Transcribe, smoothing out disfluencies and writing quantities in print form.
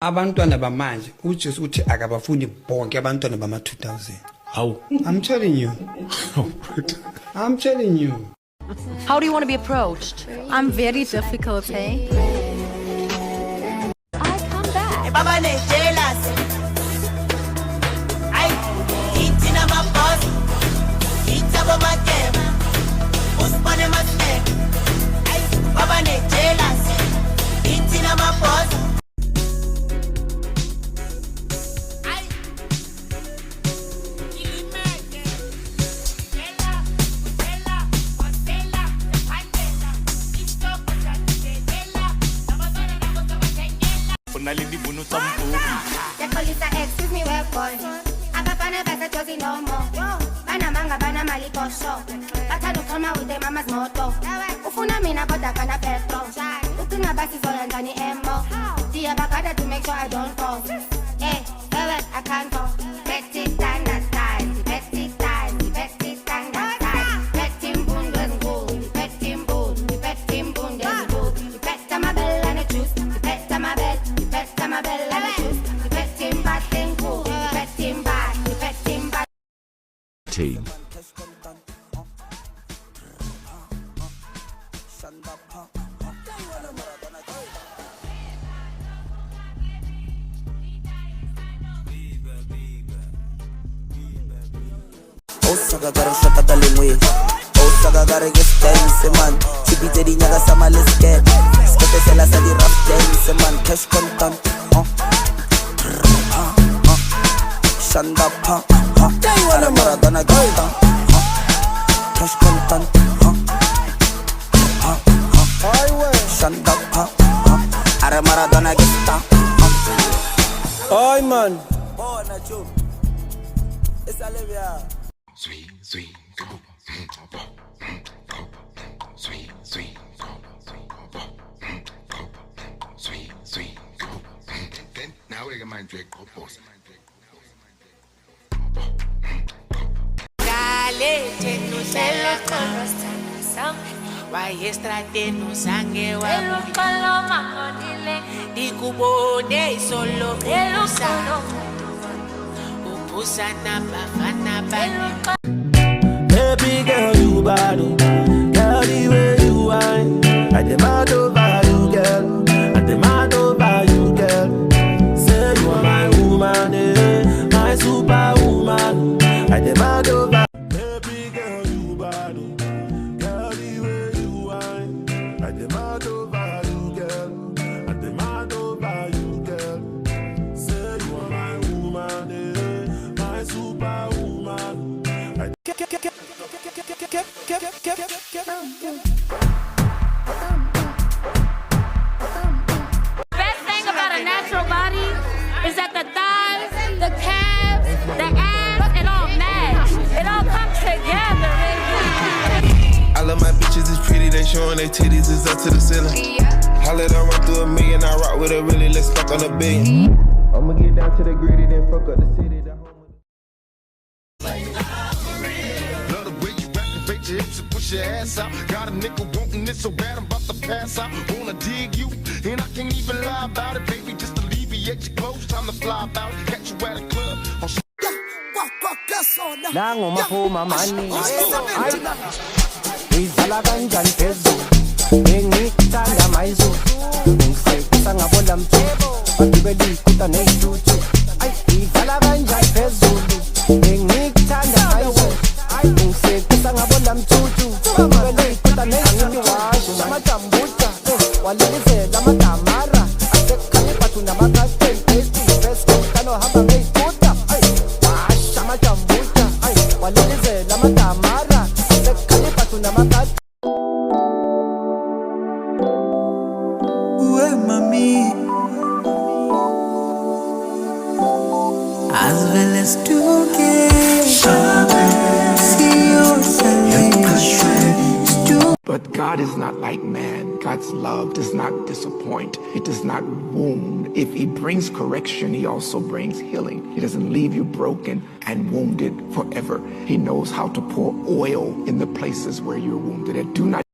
Abantwana bamanje uJesu uthi akabafuni bonke abantwana bama 2000. How? I'm telling you. I'm telling you. How do you want to be approached? I'm very difficult, eh? I come back. Baba ne jealous. Ay, eating on my boss. Eat up my game. Uspane my snake. Ay, Baba ne jealous. Eating on my boss. Excuse me, where boy? Abafana basa jozi no more. Bana manga bana mali posho. Bathanda ukuxhoma with the mama's moto. Ufuna mina kodwa kana petrol. Ucinga basi zoyandani emo. Diya bagada to make sure I don't fall. Hey, wewe I can't go. Betty standard style, Betty style, Betty standard style. Betty mbundu ngulu, Betty mbundu, Betty mbundu ngulu. Betty my bell and a juice, Betty my bell, Betty my bell and a juice. Team. Osaka gara shaka dalingwe. Osaka gara get dance man. Chipite di nyaga sama lesket. Skete sela sa di rap dance man. Cash content. Shanda pa. Ara Maradona gita. Cash content. Shanda pa. Ara Maradona gita. Ay man. Oh Nacho. Esa levia. Sweet, sweet, sweet, sweet, sweet, sweet. Then now we can mind Drake propose. Dale, no se lo conozcan. Wayestrate no sangue wa. Elo kalo mamonile, Ikubone solo elusa. Upusana bafana bani. Baby girl, you bad, girl, the way you whine. I demand over you, girl. I demand over you, girl. Say you are my woman, eh, my superwoman. I demand over. Baby girl, you bad, girl, the way you whine. I demand over you, girl. I demand over you, girl. Say you are my woman, eh, my superwoman. Best thing about a natural body is that the thighs, the calves, the ass, it all match. It all comes together, baby. I love my bitches, it's pretty, they showing their titties, it's up to the ceiling. Holla done run through $1 million, I rock with her really, let's fuck on $1 billion. I'ma get down to the gritty, then fuck up the city. Love the way you activate your hips and push your ass out. Got a nigga wanting it so bad I'm about to pass out. Wanna dig you, and I can't even lie about it, baby. Just alleviate your clothes, time to fly about. Catch you at a club. Nango maphuma mani Izala kanjani phezulu Ngithanda mayizo Ngisekisa ngabona mthebo Bagibela ikuta nezituthu Ay izala kanjani phezulu Ngithanda mayizo Ngisekisa ngabona mthuthu Bagibela ikuta nezituthu Washo namajambuta Walelizela amadamara Asekhanye bathu namakhasten Esti fesko kano hamba ngeyikuta Washo amajambuta Walelizela amadamara Asekhanye bathu namakhasten Uwe mami As well as But God is not like man. God's love does not disappoint. It does not wound. If he brings correction, he also brings healing. He doesn't leave you broken and wounded forever. He knows how to pour oil in the places where you're wounded. And do not